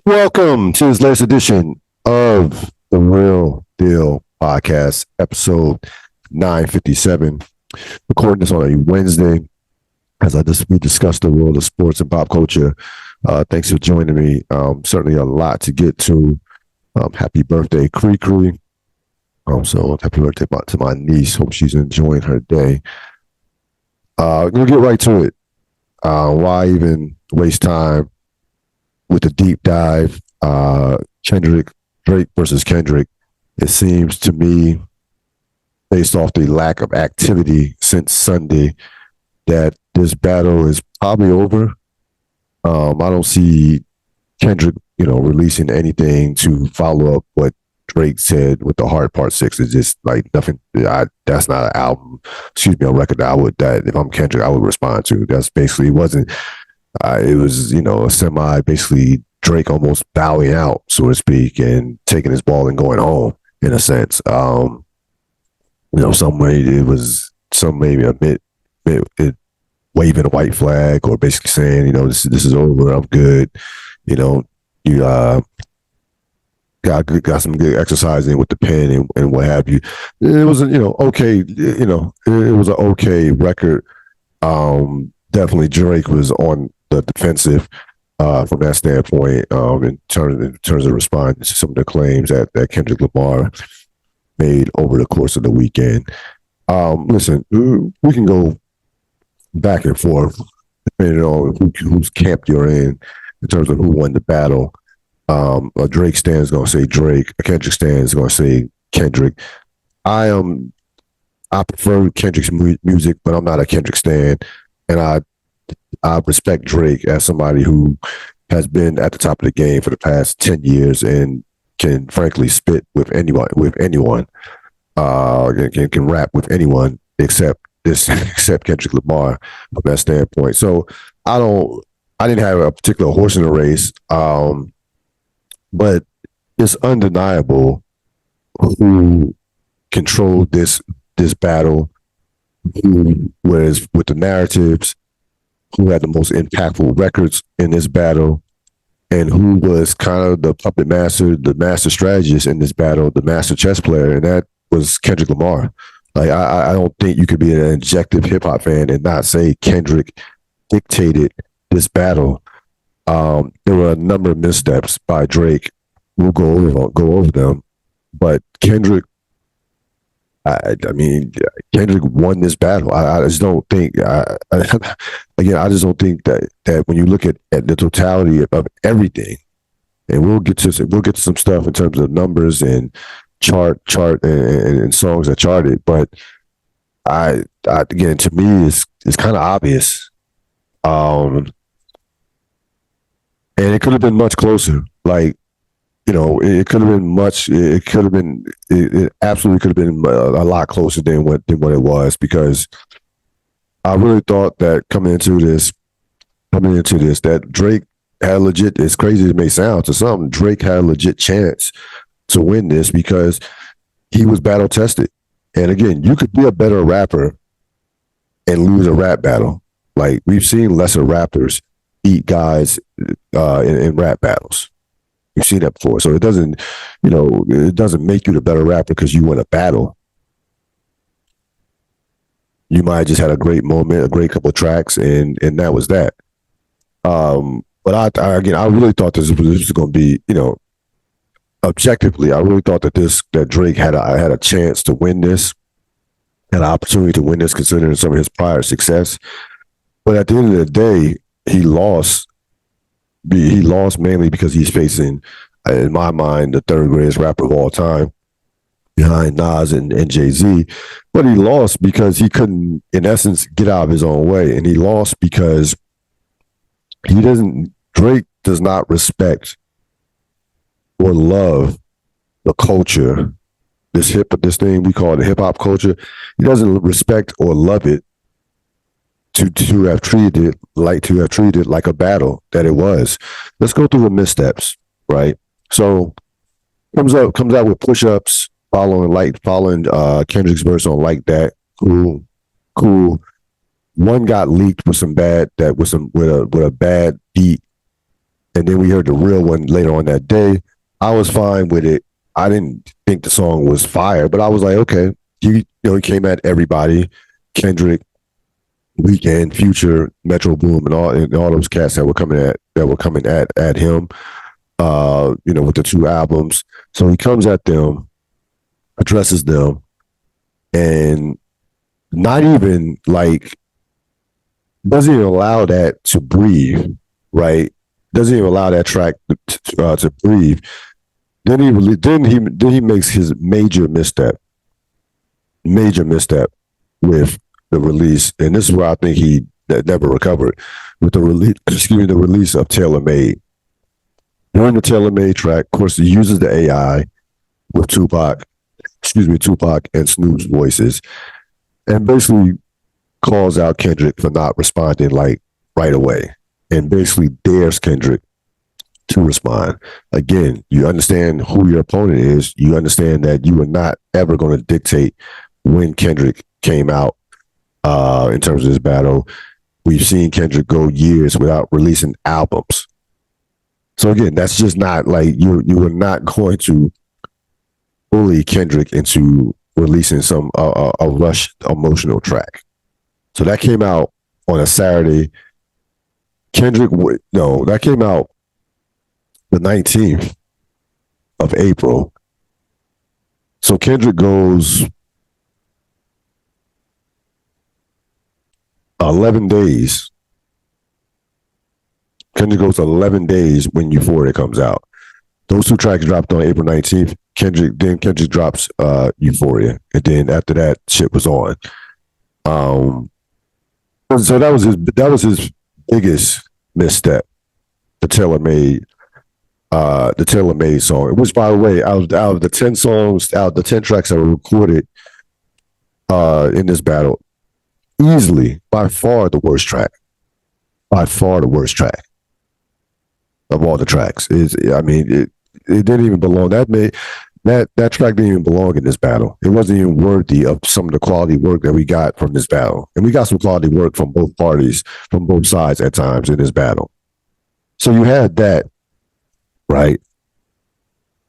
Welcome to this latest edition of the Real Deal Podcast, episode 957. Recording this on a Wednesday as we discuss the world of sports and pop culture. Thanks for joining me. Certainly a lot to get to. Happy birthday, Cree Cree. So happy birthday to my niece. Hope she's enjoying her day. We're gonna get right to it. Why even waste time with the deep dive? Kendrick Drake versus Kendrick. It seems to me, based off the lack of activity since Sunday, that this battle is probably over. I don't see Kendrick, releasing anything to follow up what Drake said with the Heart Part Six. It's just like nothing. That's not an album. Excuse me, a record that if I'm Kendrick, I would respond to. That's basically it wasn't. It was a semi basically Drake almost bowing out, so to speak, and taking his ball and going home in a sense. Some way it was some maybe a bit it waving a white flag or basically saying, this is over, I'm good. You got some good exercise in with the pen and what have you. It was okay. It was an okay record. Definitely Drake was on the defensive from that standpoint. In terms of responding to some of the claims that Kendrick Lamar made over the course of the weekend. Listen, we can go back and forth depending on whose camp you're in terms of who won the battle. A Drake stan is going to say Drake. A Kendrick stan is going to say Kendrick. I prefer Kendrick's music, but I'm not a Kendrick stan, and I respect Drake as somebody who has been at the top of the game for the past 10 years and can frankly spit with anyone, can rap with anyone except Kendrick Lamar from that standpoint. So I didn't have a particular horse in the race, but it's undeniable who controlled this battle, who was with the narratives, who had the most impactful records in this battle, and who was kind of the puppet master, the master strategist in this battle, the master chess player, and that was Kendrick Lamar. Like I don't think you could be an objective hip hop fan and not say Kendrick dictated this battle. There were a number of missteps by Drake. We'll go over them, but I mean, Kendrick won this battle. I just don't think. Again, I just don't think that when you look at the totality of everything, and we'll get to some stuff in terms of numbers and chart and songs that charted, but again, to me, it's kind of obvious, um, and it could have been much closer. Like it could have been much. It could have been. It absolutely could have been a lot closer than what it was, because I really thought that coming into this, that Drake had a legit. As crazy as it may sound to some, Drake had a legit chance to win this because he was battle tested. And again, you could be a better rapper and lose a rap battle. Like we've seen lesser rappers beat guys in rap battles. You've seen that before. So it doesn't make you the better rapper because you win a battle. You might have just had a great moment, a great couple of tracks, and that was that. But again, I really thought this was going to be, objectively, I really thought that Drake had a chance to win this, had an opportunity to win this, considering some of his prior success. But at the end of the day, he lost. He lost mainly because he's facing, in my mind, the third greatest rapper of all time, behind Nas and Jay Z. But he lost because he couldn't, in essence, get out of his own way, and he lost because he doesn't. Drake does not respect or love the culture, this thing we call the hip hop culture. He doesn't respect or love it to have treated it like a battle that it was. Let's go through the missteps, right? So comes out with push-ups, following Kendrick's verse on Like That. Cool. One got leaked with some bad that with a bad beat and then we heard the real one later on that day. I was fine with it. I didn't think the song was fire, but I was like, okay, he came at everybody, Kendrick, Weeknd, Future, Metro Boom, and all those cats that were coming at him. With the two albums. So he comes at them, addresses them, and not even like doesn't even allow that to breathe, right? Doesn't even allow that track to breathe. Then he makes his major misstep with the release, and this is where I think he never recovered with the release. Excuse me, the release of Tailor Made. During the Tailor Made track, of course, he uses the AI with Tupac and Snoop's voices, and basically calls out Kendrick for not responding like right away, and basically dares Kendrick to respond. Again, you understand who your opponent is. You understand that you are not ever going to dictate when Kendrick came out in terms of this battle. We've seen Kendrick go years without releasing albums. So again, that's just not like you are not going to bully Kendrick into releasing a rushed emotional track. So that came out on a Saturday. That came out the 19th of April. So Kendrick goes 11 days. Kendrick goes 11 days when Euphoria comes out. Those two tracks dropped on April 19th. Kendrick drops Euphoria. And then after that, shit was on. So that was his biggest misstep. The Tailor Made song. Which, by the way, out of the 10 songs, out of the 10 tracks that were recorded in this battle, easily, by far the worst track. By far the worst track of all the tracks. It didn't even belong. That track didn't even belong in this battle. It wasn't even worthy of some of the quality work that we got from this battle. And we got some quality work from both parties, from both sides at times in this battle. So you had that, right?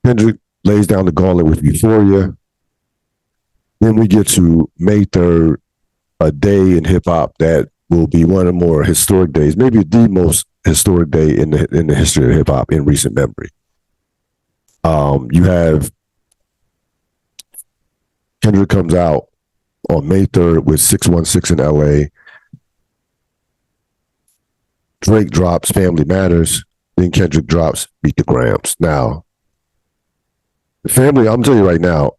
Kendrick lays down the gauntlet with Euphoria. Then we get to May 3rd, a day in hip hop that will be one of the more historic days, maybe the most historic day in the history of hip hop in recent memory. You have Kendrick comes out on May 3rd with 616 in LA. Drake drops Family Matters. Then Kendrick drops Beat the Grams. Now, I'm telling you right now,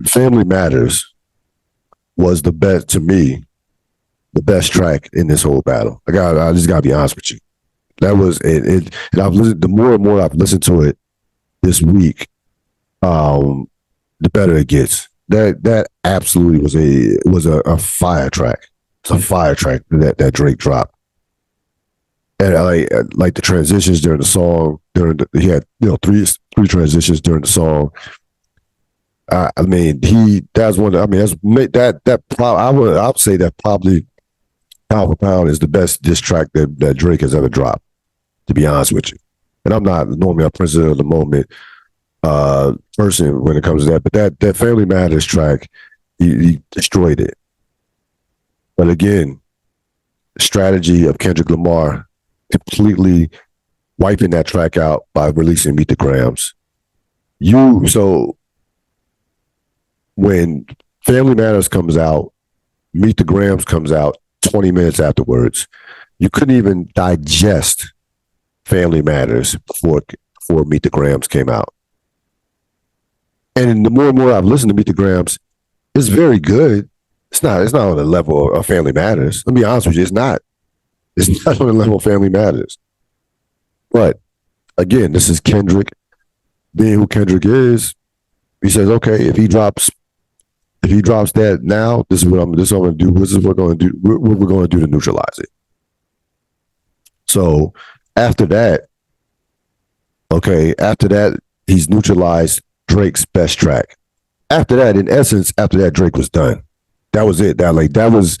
Family Matters was the best, to me, the best track in this whole battle. I just gotta be honest with you. That was it. And I've listened. The more and more I've listened to it this week, the better it gets. That absolutely was a fire track. It's a fire track that Drake dropped. And I like the transitions during the song. He had three transitions during the song. I would say that probably pound for pound is the best diss track that Drake has ever dropped, to be honest with you. And I'm not normally a president of the moment person when it comes to that, but that Family Matters track, he destroyed it. But again, the strategy of Kendrick Lamar completely wiping that track out by releasing Meet the Grams. So when Family Matters comes out, Meet the Grams comes out 20 minutes afterwards. You couldn't even digest Family Matters before Meet the Grams came out. And the more and more I've listened to Meet the Grams, it's very good. It's not on the level of Family Matters. Let me be honest with you, it's not. It's not on the level of Family Matters. But again, this is Kendrick being who Kendrick is. He says, okay, if he drops that now, this is what I'm gonna do. This is what we're gonna do. What we're gonna do to neutralize it. So after that, he's neutralized Drake's best track. After that, Drake was done. That was it. That was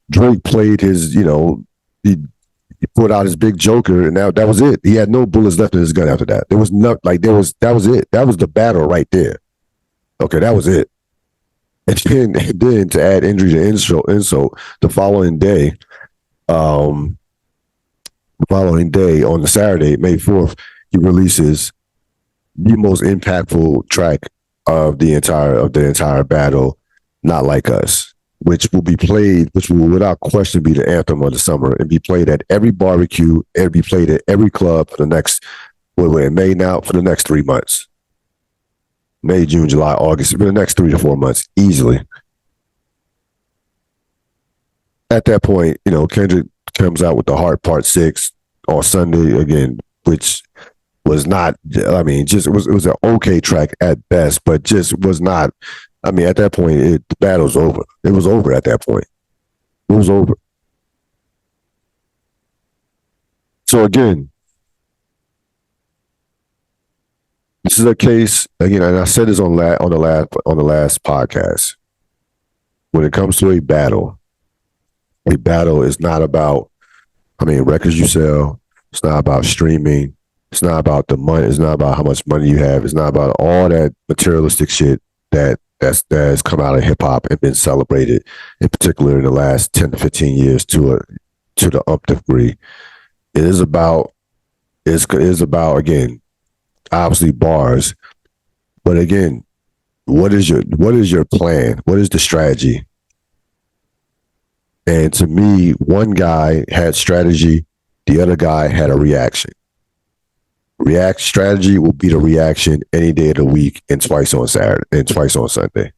Drake played his, he He pulled out his big Joker, and that was it. He had no bullets left in his gun after that. There was no like that was it. That was the battle right there. Okay, that was it. And then to add injury to insult, the following day on the Saturday, May 4th, he releases the most impactful track of the entire battle, Not Like Us, which will without question be the anthem of the summer and be played at every barbecue and be played at every club for the next, we're in May now, for the next 3 months. May, June, July, August, for the next 3 to 4 months, easily. At that point, Kendrick comes out with The Heart Part 6 on Sunday again, which was not, it was an okay track at best, but just was not, at that point, the battle's over. It was over at that point. It was over. So again, this is a case again, and I said this on the last podcast. When it comes to a battle is not about records you sell. It's not about streaming. It's not about the money. It's not about how much money you have. It's not about all that materialistic shit that's come out of hip hop and been celebrated, in particular in the last 10 to 15 years to the up degree. It is about again, obviously bars, but again, what is your plan? What is the strategy? And to me, one guy had strategy, the other guy had a reaction. Strategy will be the reaction any day of the week and twice on Saturday and twice on Sunday.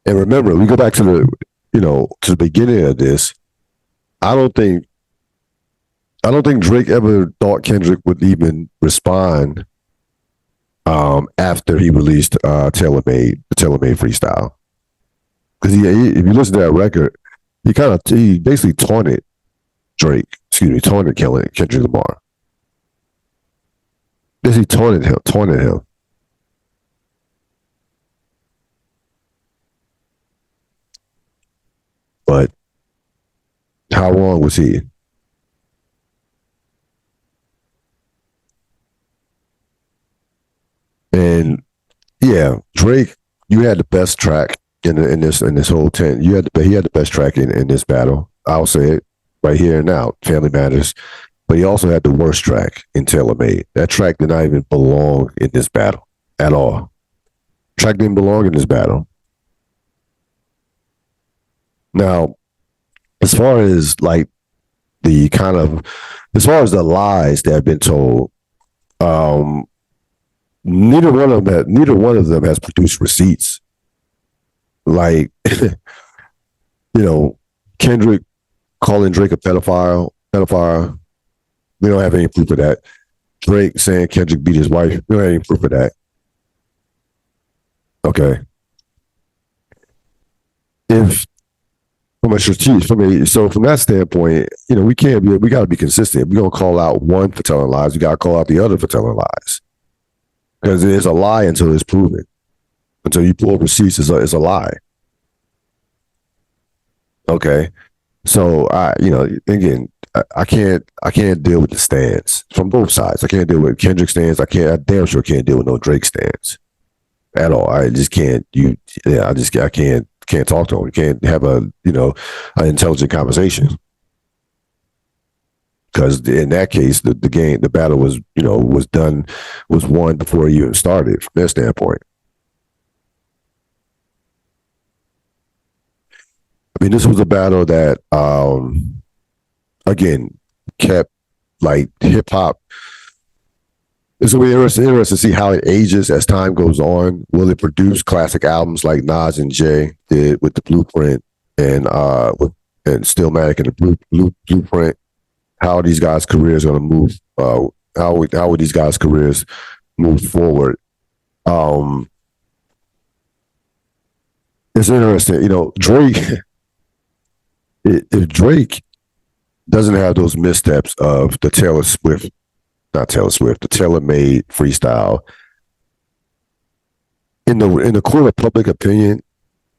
And remember, we go back to the beginning of this. I don't think Drake ever thought Kendrick would even respond after he released the Tailor Made freestyle. Because if you listen to that record, he basically taunted Kendrick Lamar. Basically taunted him. But how wrong was he? And yeah, Drake, you had the best track in this whole 10. He had the best track in this battle. I'll say it right here and now. Family Matters, but he also had the worst track in Tailor Made. That track did not even belong in this battle at all. Track didn't belong in this battle. Now, as far as like as far as the lies that have been told, neither one of them has produced receipts. Like, Kendrick calling Drake a pedophile. We don't have any proof of that. Drake saying Kendrick beat his wife. We don't have any proof of that. Okay. If from that standpoint, we got to be consistent. We're gonna call out one for telling lies. We got to call out the other for telling lies. Because it is a lie until it's proven. Until you pull receipts, it's a lie. Okay, so again, I can't deal with the stance from both sides. I can't deal with Kendrick's stance. I damn sure can't deal with no Drake stance at all. I just can't. I can't talk to him. We can't have an intelligent conversation. Because in that case, the battle was won before it even started from their standpoint. This was a battle that, again, kept like hip hop. It's going to be interesting to see how it ages as time goes on. Will it produce classic albums like Nas and Jay did with the Blueprint and Stillmatic and the Blueprint? How are these guys' careers going to move? How would these guys' careers move forward? It's interesting, Drake. If Drake doesn't have those missteps of the the Tailor Made freestyle, in the court of public opinion,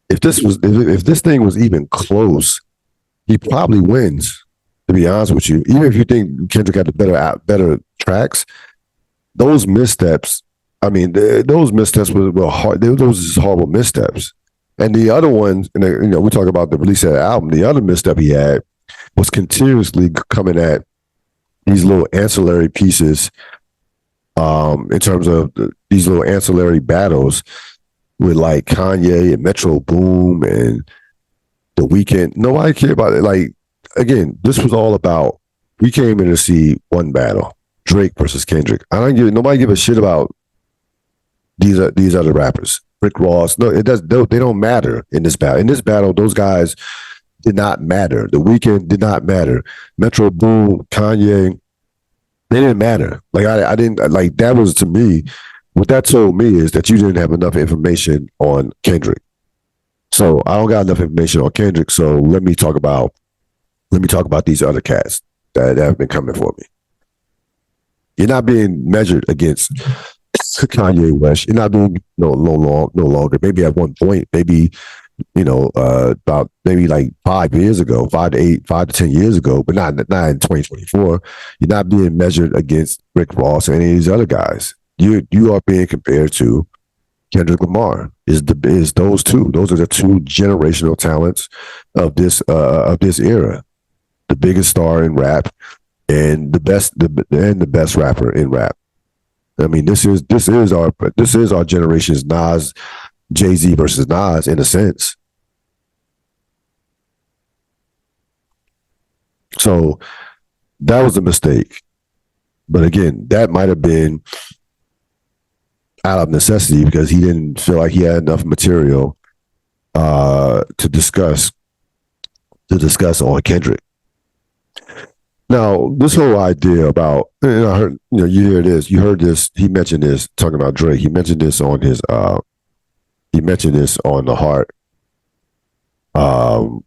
if this thing was even close, he probably wins. To be honest with you, even if you think Kendrick had the better tracks, those missteps. I mean, those missteps were hard. Those were just horrible missteps. And the other ones, and we talk about the release of the album. The other misstep he had was continuously coming at these little ancillary pieces, in terms of these little ancillary battles with like Kanye and Metro Boom and The Weeknd. Nobody cared about it. Like, again, this was all about, we came in to see one battle, Drake versus Kendrick. Nobody give a shit about these other rappers. Rick Ross. No, it does. They don't matter in this battle. In this battle, those guys did not matter. The Weeknd did not matter. Metro Boom, Kanye, they didn't matter. Like, I didn't like that. Was, to me, what that told me is that you didn't have enough information on Kendrick. So I don't got enough information on Kendrick. So let me talk about these other cats that have been coming for me. You're not being measured against Kanye West. You're not being no longer. Maybe at one point, maybe about maybe like 5 years ago, 5 to 10 years ago, but not in 2024. You're not being measured against Rick Ross or any of these other guys. You are being compared to Kendrick Lamar. Is those two? Those are the two generational talents of this era. The biggest star in rap and the best rapper in rap. I mean, this is our generation's Nas, Jay-Z versus Nas in a sense. So that was a mistake. But again, that might have been out of necessity because he didn't feel like he had enough material to discuss on Kendrick. Now, this whole idea about, I heard, you heard this. He mentioned this talking about Drake. He mentioned this on the Heart, um,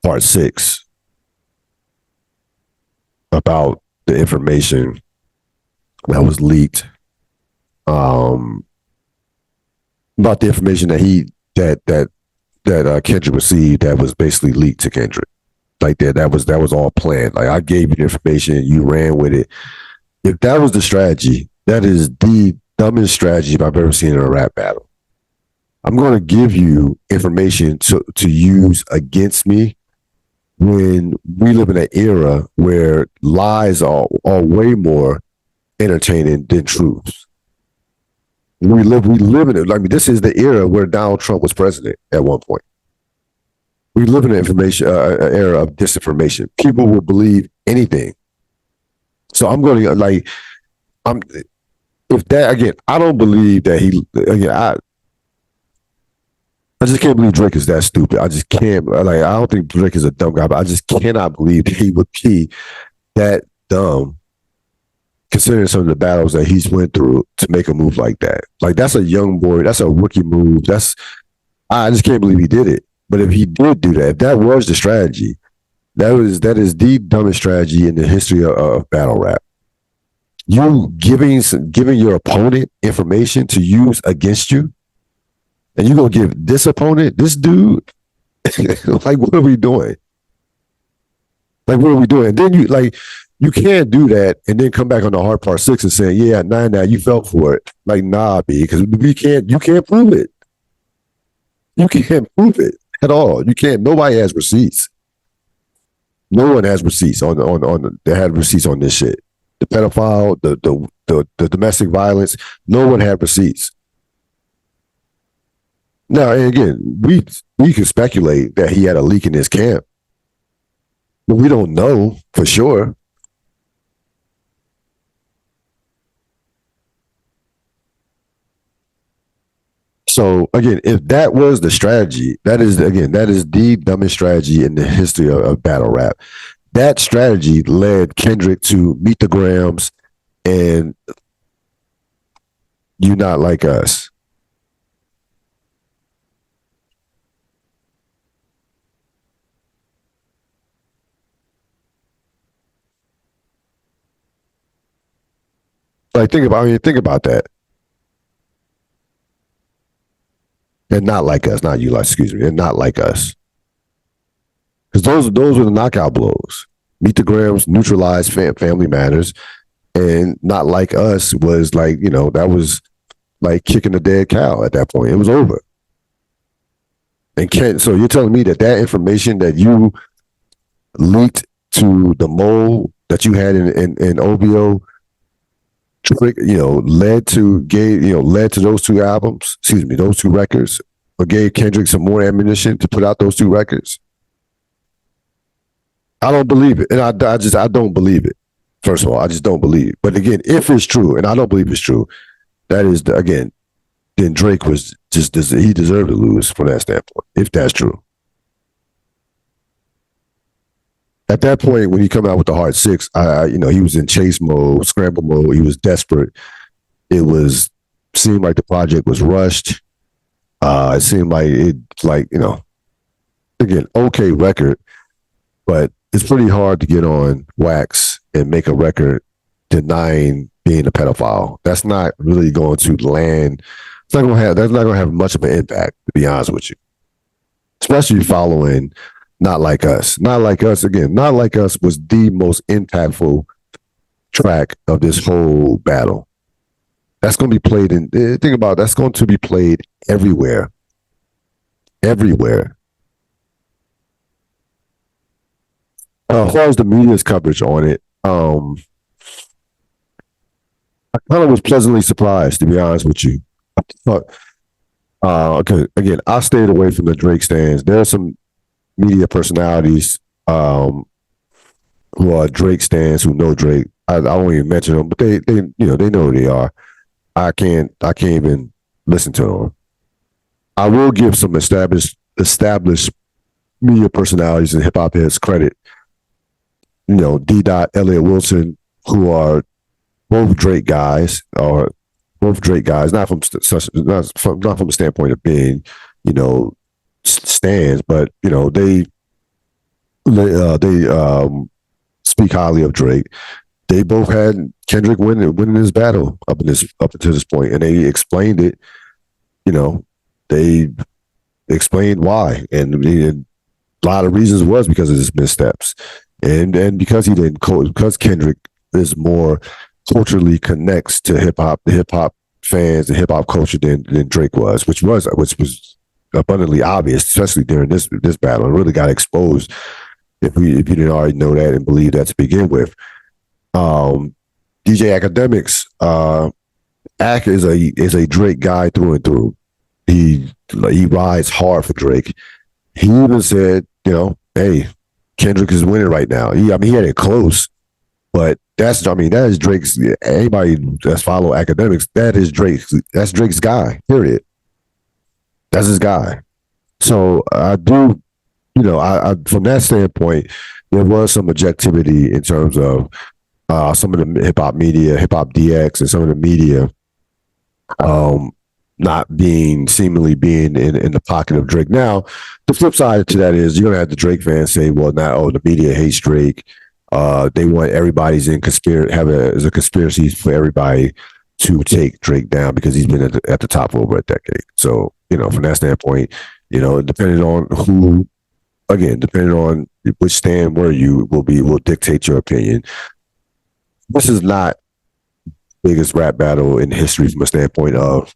part 6, about the information that was leaked, um, about the information that Kendrick received that was basically leaked to Kendrick. Like that was all planned. Like, I gave you the information, you ran with it. If that was the strategy, that is the dumbest strategy I've ever seen in a rap battle. I'm going to give you information to use against me when we live in an era where lies are way more entertaining than truths. We live in it. I mean, this is the era where Donald Trump was president at one point. We live in an information era of disinformation. People will believe anything. So I'm going to I'm if that again. I don't believe that he. Again, I just can't believe Drake is that stupid. I just can't. Like, I don't think Drake is a dumb guy, but I just cannot believe he would be that dumb, considering some of the battles that he's went through, to make a move like that. Like, that's a young boy. That's a rookie move. I just can't believe he did it. But if he did do that, if that was the strategy, that is the dumbest strategy in the history of battle rap. You giving your opponent information to use against you, and you're gonna give this opponent, this dude, like, what are we doing? Like, what are we doing? And then you can't do that and then come back on the Hard Part 6 and say, yeah, nah, you fell for it. Like, nah, B, because you can't prove it. You can't prove it at all. You can't. Nobody has receipts. No one has receipts they had receipts on this shit. The pedophile, the domestic violence, no one had receipts. Now, and again, we can speculate that he had a leak in his camp, but we don't know for sure. So again, if that was the strategy, that is the dumbest strategy in the history of battle rap. That strategy led Kendrick to Meet the Grams and You Not Like Us. Like, think about that. And not like us, not you, like, excuse me, and not like us. Because those were the knockout blows. Meet the Grams, neutralized Family Matters, and not like us was like, that was like kicking a dead cow at that point. It was over. And so you're telling me that information that you leaked to the mole that you had in OVO, led to those two albums, those two records, or gave Kendrick some more ammunition to put out those two records? I don't believe it. And I don't believe it. First of all, I just don't believe it. But again, if it's true, and I don't believe it's true, that is, again, then Drake was he deserved to lose from that standpoint, if that's true. At that point, when he come out with the Hard Six, he was in chase mode, scramble mode. He was desperate. It seemed like the project was rushed. It seemed like again, okay record, but it's pretty hard to get on wax and make a record denying being a pedophile. That's not really going to land. That's not going to have much of an impact, to be honest with you. Especially following Not Like Us. Not Like Us, again, Not Like Us was the most impactful track of this whole battle. That's going to be played think about it, that's going to be played everywhere. Everywhere. As far as the media's coverage on it, I kind of was pleasantly surprised, to be honest with you. Okay, again, I stayed away from the Drake stands. There are some media personalities who are Drake stands, who know Drake. I won't even mention them, but they know who they are. I can't even listen to them. I will give some established media personalities and hip hop heads credit. D. Elliott Wilson, who are both Drake guys, not from the standpoint of being, stands, but they speak highly of Drake. They both had Kendrick winning this battle up until this point, and they explained it. They explained why, and a lot of reasons was because of his missteps, and because because Kendrick is more culturally connects to the hip hop fans and hip hop culture than Drake was, which was abundantly obvious, especially during this battle. It really got exposed if you didn't already know that and believe that to begin with. DJ Academics, Ak is a Drake guy through and through. He rides hard for Drake. He even said, hey, Kendrick is winning right now. He had it close, but that is Drake's. Anybody that's follow Academics, that's Drake's guy. Period. That's his guy. So I do, I from that standpoint, there was some objectivity in terms of some of the hip hop media, Hip Hop DX, and some of the media not seemingly being in the pocket of Drake. Now, the flip side to that is you're gonna have the Drake fans say, well, now the media hates Drake. They want everybody's in as a conspiracy for everybody to take Drake down because he's been at the top for over a decade. So, from that standpoint, depending on which stand where you will dictate your opinion. This is not the biggest rap battle in history from a standpoint of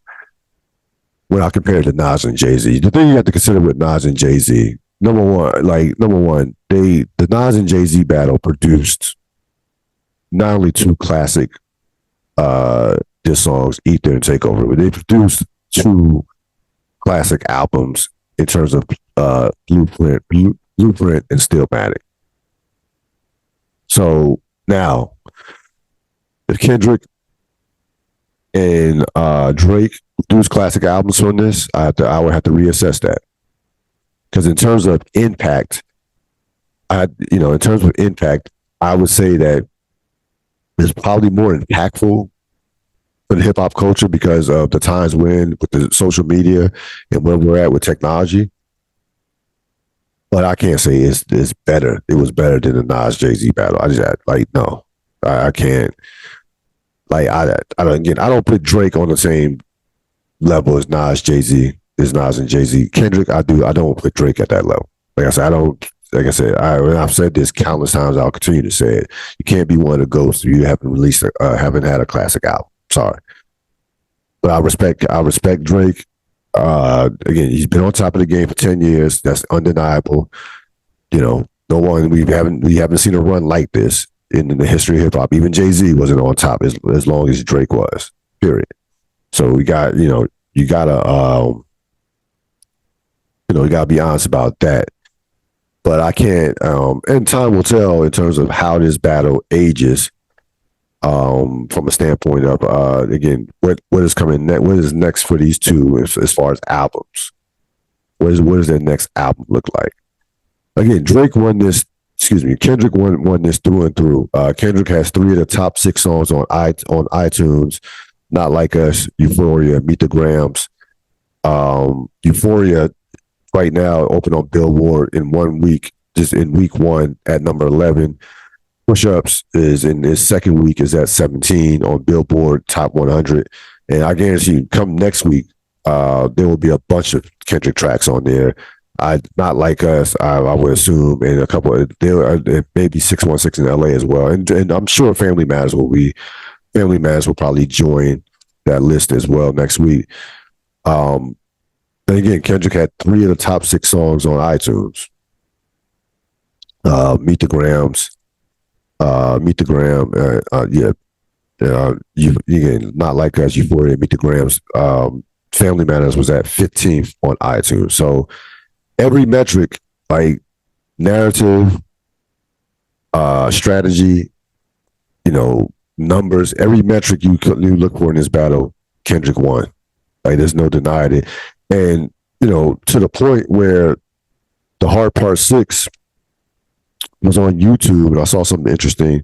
when I compare it to Nas and Jay-Z. The thing you have to consider with Nas and Jay-Z, number one, the Nas and Jay-Z battle produced not only two classic diss songs, Ether and Takeover, but they produced two classic albums in terms of Blueprint and Stillmatic. So now, if Kendrick and Drake produce classic albums from this, I would have to reassess that. Because in terms of impact, I would say that it's probably more impactful for the hip hop culture because of the times with the social media and where we're at with technology. But I can't say it's better. It was better than the Nas Jay-Z battle. No, I can't. I don't put Drake on the same level as Nas Jay-Z. is Nas and Jay-Z. Kendrick, I don't put Drake at that level. Like I said, I don't. Like I said, I've said this countless times. I'll continue to say it. You can't be one of the ghosts if you haven't had a classic album. Sorry, but I respect Drake. Again, he's been on top of the game for 10 years. That's undeniable. You know, we haven't seen a run like this in the history of hip hop. Even Jay-Z wasn't on top as long as Drake was. Period. So we got, you gotta be honest about that. But I can't, and time will tell in terms of how this battle ages. From a standpoint of again, what is coming next? What is next for these two as far as albums? What does their next album look like? Again, Drake won this. Excuse me, Kendrick won this through and through. Kendrick has 3 of the top 6 songs on iTunes. Not Like Us, Euphoria, Meet the Grams. Euphoria right now open on Billboard in 1 week, just in week 1 at number 11. Push Ups is in his second week is at 17 on Billboard Top 100. And I guarantee you, come next week, there will be a bunch of Kendrick tracks on there. Not Like Us, I would assume, and a couple of maybe 616 in LA as well. And I'm sure Family Matters will probably join that list as well next week. And again, Kendrick had 3 of the top 6 songs on iTunes. Meet the Grams. Again, Not Like Us, Euphoria, Meet the Grams. Family Matters was at 15th on iTunes. So every metric, like narrative, strategy, numbers, every metric you look for in this battle, Kendrick won. Like there's no denying it. And, to the point where the Hard Part 6 was on YouTube, and I saw something interesting,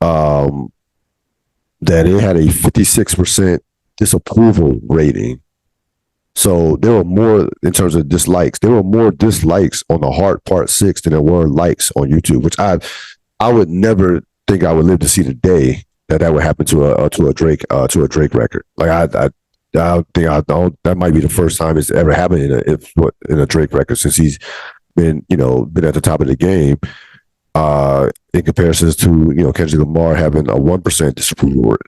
that it had a 56% disapproval rating. So there were more, in terms of dislikes, there were more dislikes on the Hard Part 6 than there were likes on YouTube, which I would never think I would live to see the day that would happen to a Drake record. Like that might be the first time it's ever happened in a Drake record since he's been at the top of the game. In comparisons to Kendrick Lamar having a 1%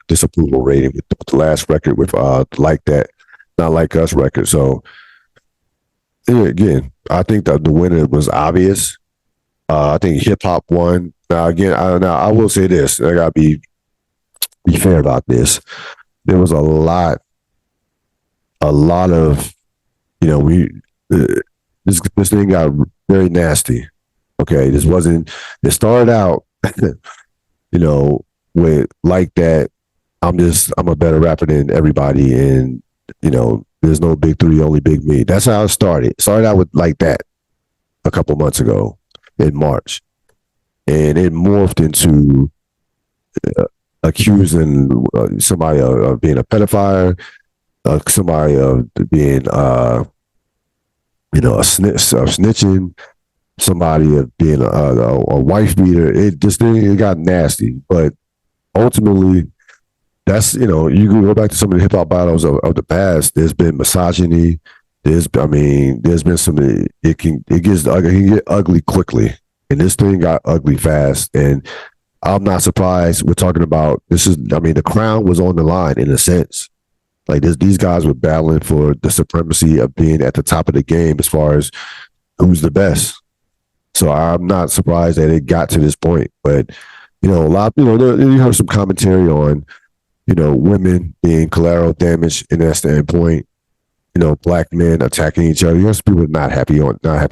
disapproval rating with the last record with Like That, Not Like Us record. So again, I think that the winner was obvious. I think hip hop won. Now again, I will say this. I gotta be fair about this. There was a lot of this thing got very nasty. Okay, it started out, with Like That, I'm a better rapper than everybody, and, there's no big 3, only big me. That's how it started. It started out with Like That a couple months ago in March. And it morphed into accusing somebody of being a pedophile, somebody of being, snitching, somebody of being a wife beater. It got nasty. But ultimately, that's, you can go back to some of the hip hop battles of the past. There's been misogyny. There's been some, it can get ugly quickly. And this thing got ugly fast. And I'm not surprised. We're talking about, the crown was on the line in a sense. Like these guys were battling for the supremacy of being at the top of the game as far as who's the best. So I'm not surprised that it got to this point. But, a lot, you heard some commentary on, women being collateral damage in that standpoint, black men attacking each other. Some people not happy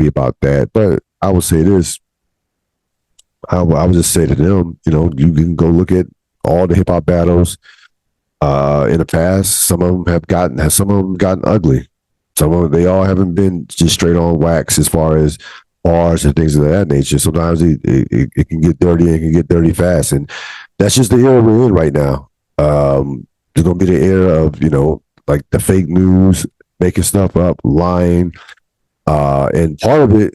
about that. But I would say this. I would just say to them, you can go look at all the hip hop battles in the past. Some of them have gotten ugly. They all haven't been just straight on wax as far as bars and things of that nature. Sometimes it can get dirty and it can get dirty fast. And that's just the era we're in right now. There's going to be the era of, like the fake news, making stuff up, lying. And part of it,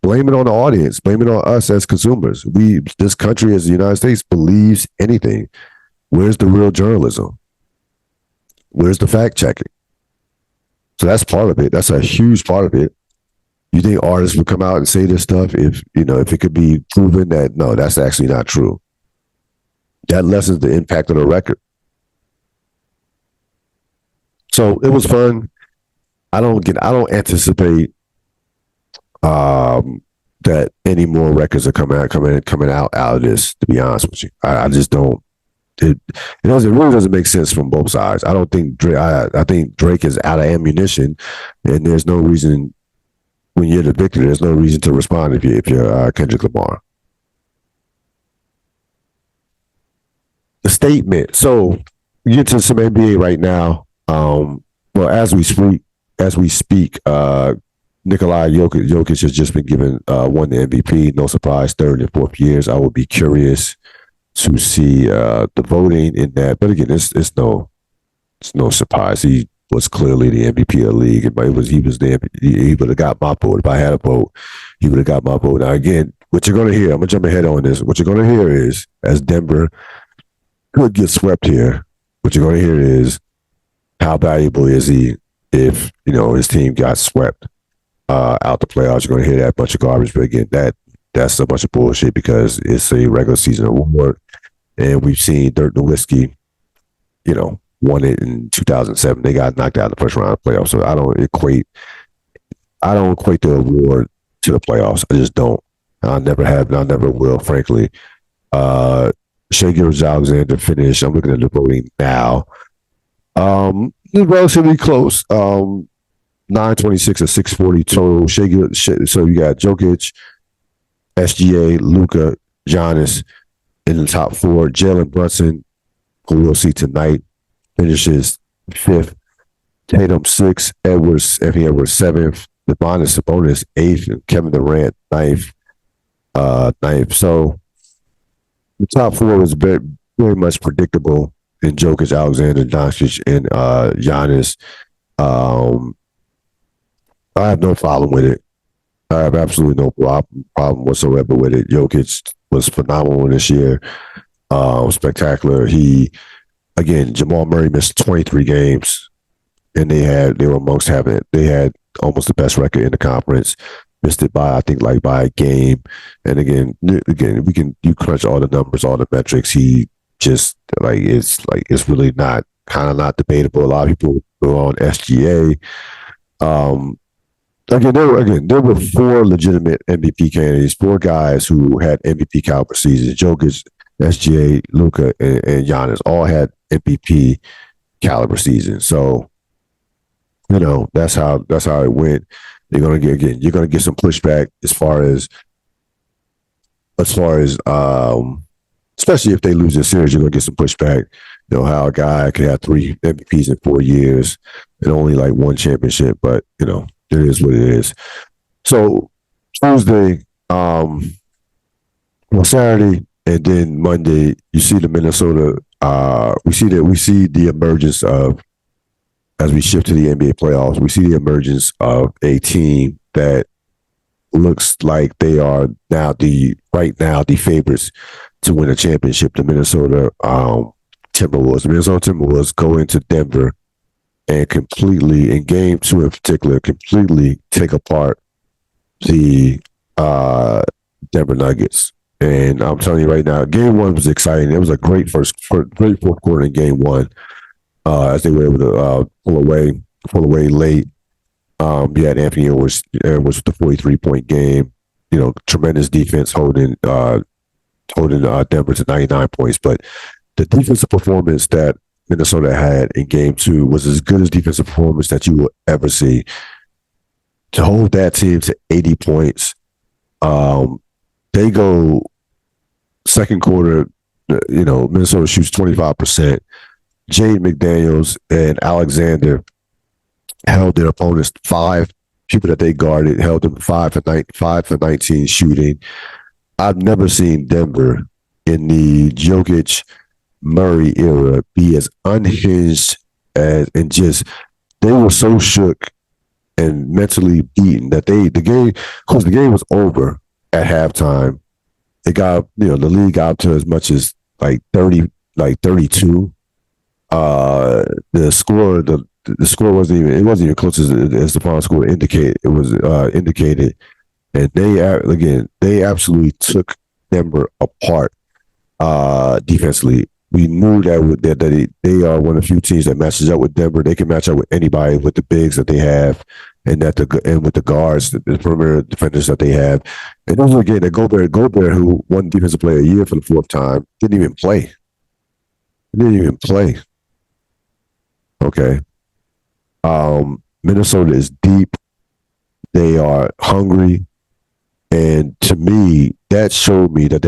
blame it on the audience, blame it on us as consumers. This country as the United States believes anything. Where's the real journalism? Where's the fact checking? So that's part of it. That's a huge part of it. You think artists would come out and say this stuff if if it could be proven that no, that's actually not true. That lessens the impact of the record. So it was fun. I don't anticipate that any more records are coming out of this, to be honest with you. I just don't. It really doesn't make sense from both sides. I don't think Drake. I think Drake is out of ammunition, and there's no reason when you're the victor. There's no reason to respond if you're Kendrick Lamar. The statement. So we get to some NBA right now. Well, as we speak, Nikolai Jokic has just been given won the MVP. No surprise, third and fourth years. I would be curious to see the voting in that. But again, it's no surprise. He was clearly the MVP of the league. But he was the MVP. He would have got my vote. If I had a vote, he would have got my vote. Now again, what you're gonna hear, I'm gonna jump ahead on this. What you're gonna hear is as Denver could get swept here, what you're gonna hear is how valuable is he if his team got swept out the playoffs. You're gonna hear that bunch of garbage. But again, that's a bunch of bullshit because it's a regular season award. And we've seen Dirk Nowitzki, won it in 2007. They got knocked out in the first round of the playoffs. So I don't equate the award to the playoffs. I just don't. I never have, and I never will, frankly. Shai Gilgeous-Alexander finished. I'm looking at the voting now. Relatively close. 926 or 640 total. So you got Jokic, SGA, Luka, Giannis in the top four. Jalen Brunson, who we'll see tonight, finishes fifth. Tatum sixth. Anthony Edwards seventh. Domantas Sabonis eighth, and Kevin Durant ninth. So the top four was very much predictable in Jokic, Alexander, Doncic, and Giannis. I have no problem with it. I have absolutely no problem whatsoever with it. Jokic was phenomenal this year. Spectacular. Jamal Murray missed 23 games, and they had almost the best record in the conference. Missed it by by a game. And again, you crunch all the numbers, all the metrics. He just it's really not debatable. A lot of people go on SGA. There were four legitimate MVP candidates, four guys who had MVP caliber seasons. Jokic, SGA, Luka, and Giannis all had MVP caliber seasons. So, that's how it went. You're gonna get some pushback as far as especially if they lose this series, you're gonna get some pushback. How a guy could have 3 MVPs in 4 years and only one championship, but it is what it is. So Tuesday, Saturday, and then Monday, you see the Minnesota. We see the emergence of, as we shift to the NBA playoffs, we see the emergence of a team that looks like they are right now the favorites to win a championship. The Minnesota Timberwolves. The Minnesota Timberwolves go into Denver and completely, in game 2 in particular, completely take apart the Denver Nuggets. And I'm telling you right now, game 1 was exciting. It was a great fourth quarter in game 1 as they were able to pull away late. You had Anthony Edwards with the 43-point game. Tremendous defense holding Denver to 99 points. But the defensive performance that Minnesota had in game 2 was as good as defensive performance that you will ever see. To hold that team to 80 points, they go second quarter, Minnesota shoots 25%. Jade McDaniels and Alexander held their opponents 5 people that they guarded, held them 5 for 19 shooting. I've never seen Denver in the Jokic Murray era be as unhinged and just they were so shook and mentally beaten that the game was over at halftime. It got the league got to as much as 32. The score, the the score wasn't even close as the final score indicated. It was indicated, and they absolutely took Denver apart defensively. We knew that they are one of the few teams that matches up with Denver. They can match up with anybody with the bigs that they have, and with the guards, the perimeter defenders that they have. And also again, that Gobert, who won Defensive Player of the Year for the fourth time, didn't even play. Okay. Minnesota is deep. They are hungry. And to me, that showed me that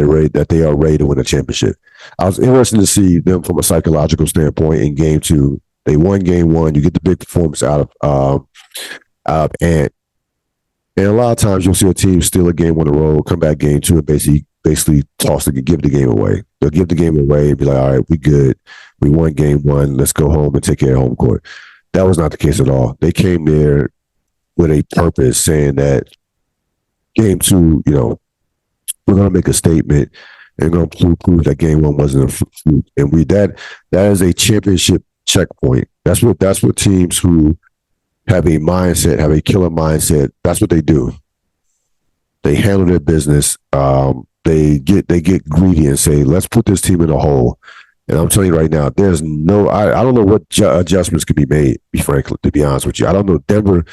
they are ready to win a championship. I was interested to see them from a psychological standpoint in game two. They won game one. You get the big performance out of Ant. And a lot of times you'll see a team steal a game on the road, come back game two, and basically give the game away. They'll give the game away and be like, all right, we good. We won game one. Let's go home and take care of home court. That was not the case at all. They came there with a purpose, saying that game two, we're going to make a statement and going to prove that game one wasn't a fluke. And that is a championship checkpoint. That's what teams who have a mindset, have a killer mindset, that's what they do. They handle their business. They get greedy and say, let's put this team in a hole. And I'm telling you right now, there's I don't know what adjustments could be made, to be honest with you. I don't know. Denver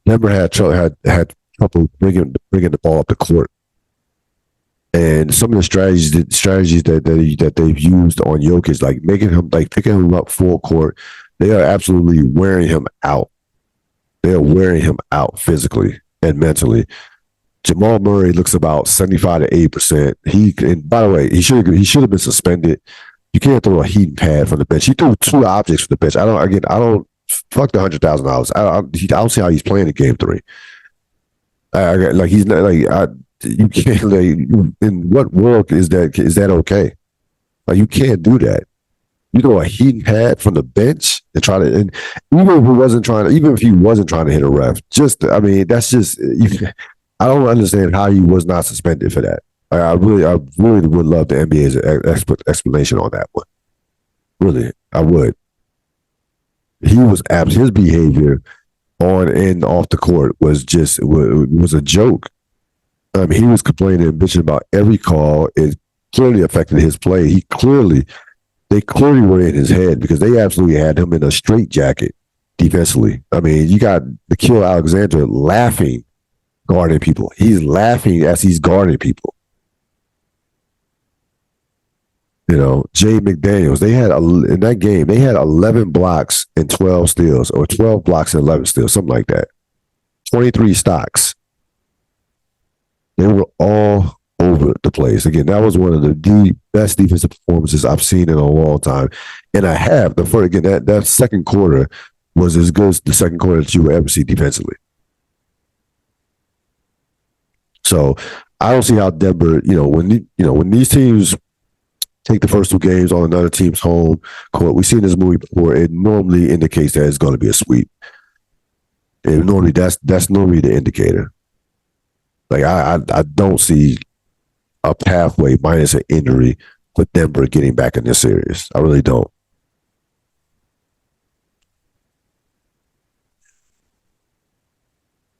had trouble bringing the ball up the court. And some of the strategies that they've used on Jokic, like picking him up full court, they are absolutely wearing him out. They are wearing him out physically and mentally. Jamal Murray looks about 75 to 80%. And by the way, he should have been suspended. You can't throw a heating pad from the bench. He threw two objects from the bench. I don't fuck the $100,000. I don't see how he's playing in game three. He's not you can't in what world is that okay? Like, you can't do that. You throw a heating pad from the bench and even if he wasn't trying to hit a ref, that's just I don't understand how he was not suspended for that. I really would love the NBA's explanation on that one. Really, I would. His behavior on and off the court was a joke. He was complaining and bitching about every call. It clearly affected his play. They clearly were in his head because they absolutely had him in a straitjacket defensively. You got Nickeil Alexander laughing, guarding people. He's laughing as he's guarding people. Jay McDaniels, in that game, they had 11 blocks and 12 steals, or 12 blocks and 11 steals, something like that. 23 stocks. They were all over the place. Again, that was one of the best defensive performances I've seen in a long time. And that second quarter was as good as the second quarter that you will ever see defensively. So I don't see how Denver, when these teams take the first two games on another team's home court. We've seen this movie before. It normally indicates that it's going to be a sweep. And normally that's normally the indicator. Like I don't see a pathway minus an injury with Denver getting back in this series. I really don't.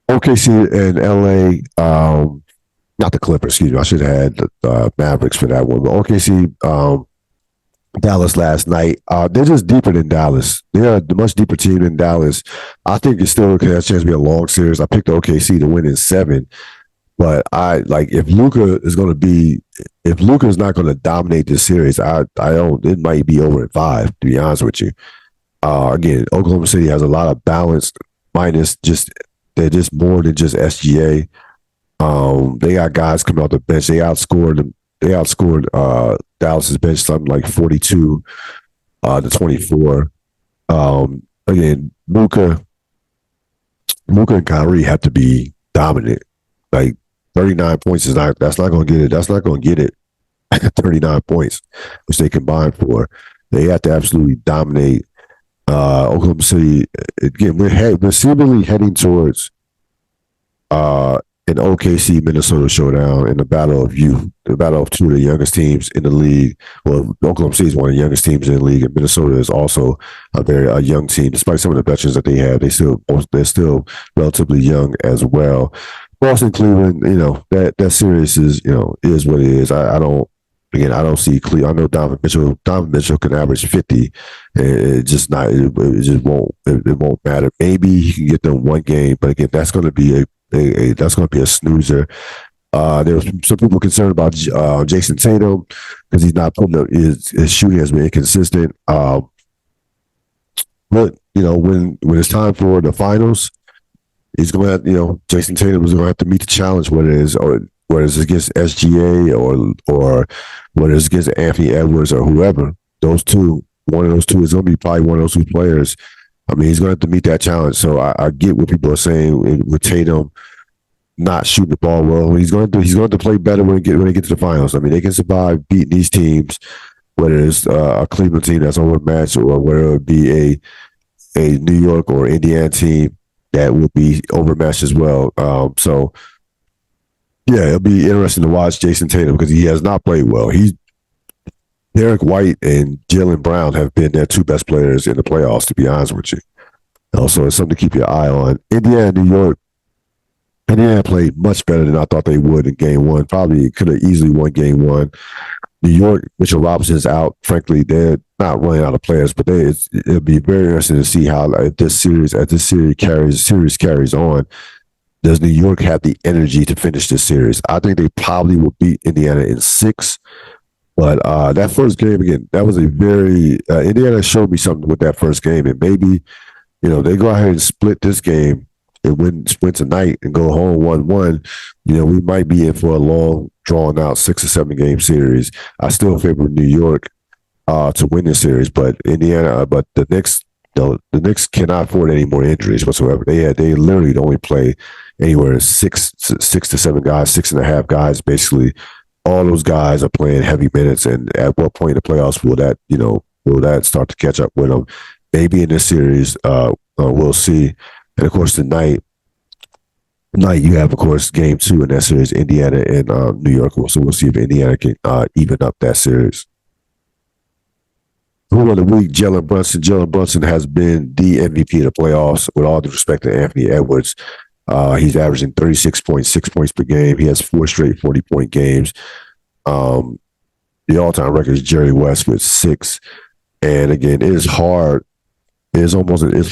OKC and LA, not the Clippers, excuse me. I should have had the Mavericks for that one. But OKC, Dallas last night. They're just deeper than Dallas. They're a much deeper team than Dallas. I think it still has a chance to be a long series. I picked OKC to win in 7. But if Luka is not going to dominate this series, it might be over in 5, to be honest with you. Again, Oklahoma City has a lot of balance, they're just more than just SGA. They got guys coming off the bench. They outscored Dallas's bench something like 42 to 24. Again, Luka and Kyrie have to be dominant. Like 39 points that's not going to get it. That's not going to get it. 39 points, which they combined for. They have to absolutely dominate Oklahoma City. Again, we're seemingly heading towards an OKC Minnesota showdown in the battle of youth, the battle of two of the youngest teams in the league. Well, Oklahoma City is one of the youngest teams in the league, and Minnesota is also a young team. Despite some of the veterans that they have, they're still relatively young as well. Boston, Cleveland, that series is what it is. I don't. Again, I don't see Cleveland. I know Donovan Mitchell. Donovan Mitchell can average 50. It just not. It just won't. It won't matter. Maybe he can get them one game, but again, that's going to be that's going to be a snoozer. There's some people concerned about Jason Tatum because he's not putting up his shooting has been inconsistent. But when it's time for the finals, he's going to Jason Tatum is going to have to meet the challenge, whether it's against SGA or whether it's against Anthony Edwards or whoever. One of those two is going to be probably one of those two players. I mean, he's going to have to meet that challenge. So I get what people are saying with Tatum not shooting the ball well. He's going to play better when they get to the finals. I mean, they can survive beating these teams, whether it's a Cleveland team that's overmatched or whether it be a New York or Indiana team that will be overmatched as well. So yeah, it'll be interesting to watch Jason Tatum because he has not played well. Derek White and Jaylen Brown have been their two best players in the playoffs, to be honest with you. Also, it's something to keep your eye on. Indiana, New York. Indiana played much better than I thought they would in game one. Probably could have easily won game one. New York, Mitchell Robinson's out. Frankly, they're not running out of players, but it'll be very interesting to see how this series carries on. Does New York have the energy to finish this series? I think they probably will beat Indiana in 6. But that first game, again, that was a very Indiana showed me something with that first game. And maybe, they go ahead and split this game and win tonight and go home 1-1. We might be in for a long, drawn out 6 or 7 game series. I still favor New York to win this series, but the Knicks cannot afford any more injuries whatsoever. They literally only play anywhere 6 to 7 guys, 6.5 guys, basically. All those guys are playing heavy minutes, and at what point in the playoffs will that start to catch up with them? Maybe in this series, we'll see. And of course, tonight you have, of course, game 2 in that series, Indiana and New York. So we'll see if Indiana can even up that series. Who of the week? Jalen Brunson. Jalen Brunson has been the MVP of the playoffs. With all due respect to Anthony Edwards, he's averaging 36.6 points per game. He has 4 straight 40-point games. The all-time record is Jerry West with 6. And again, it is hard. It's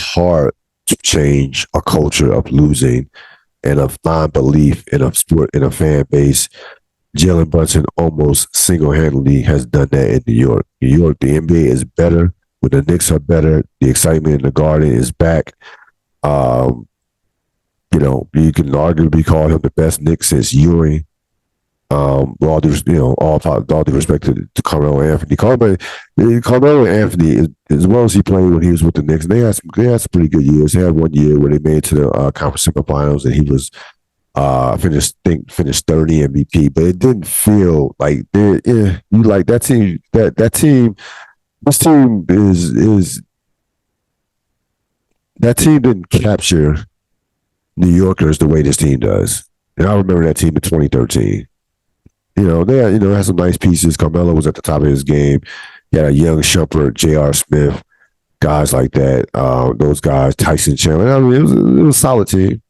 hard to change a culture of losing and of non-belief in a sport, in a fan base. Jalen Brunson almost single-handedly has done that in New York. New York, the NBA is better. When the Knicks are better, the excitement in the Garden is back. You can arguably call him the best Knick since Ewing. With all due respect to Carmelo Anthony. Carmelo Anthony, as well as he played when he was with the Knicks, they had some pretty good years. They had one year where they made it to the conference semifinals, and he was finished 30 MVP, but it didn't feel like you like that team. That team, this team is that team didn't capture New Yorkers the way this team does. And I remember that team in 2013. They had some nice pieces. Carmelo was at the top of his game. He had a young Shumpert, J.R. Smith, guys like that. Those guys, Tyson Chandler. I mean, it was a solid team,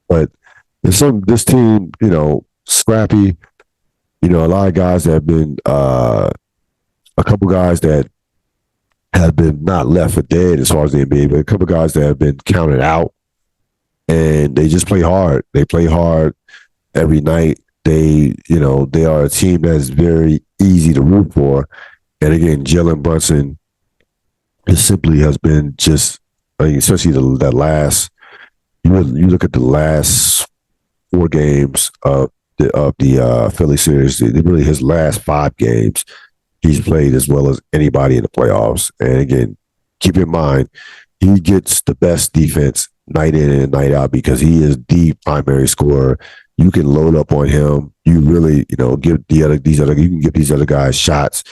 but this team, scrappy. A lot of guys that have been a couple guys that have been not left for dead as far as the NBA, but a couple guys that have been counted out, and they just play hard. They play hard every night. They are a team that's very easy to root for. And again, Jalen Brunson simply has been just, especially that last. You look at the last 4 games of the Philly series. Really, his last 5 games, he's played as well as anybody in the playoffs. And again, keep in mind, he gets the best defense night in and night out because he is the primary scorer. You can load up on him. You really, give you can give these other guys shots,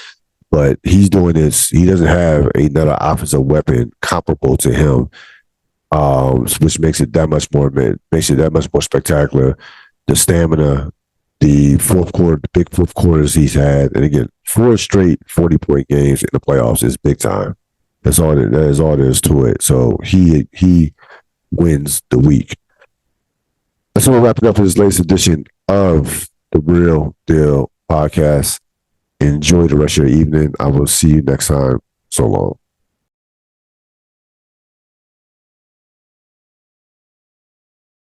but he's doing this. He doesn't have another offensive weapon comparable to him, which makes it that much more spectacular. the stamina, the big fourth quarters he's had, and again, 4 straight 40-point games in the playoffs is big time. That is all there is to it. So he wins the week. That's what we're wrapping up for this latest edition of the Real Deal Podcast. Enjoy the rest of your evening. I will see you next time. So long.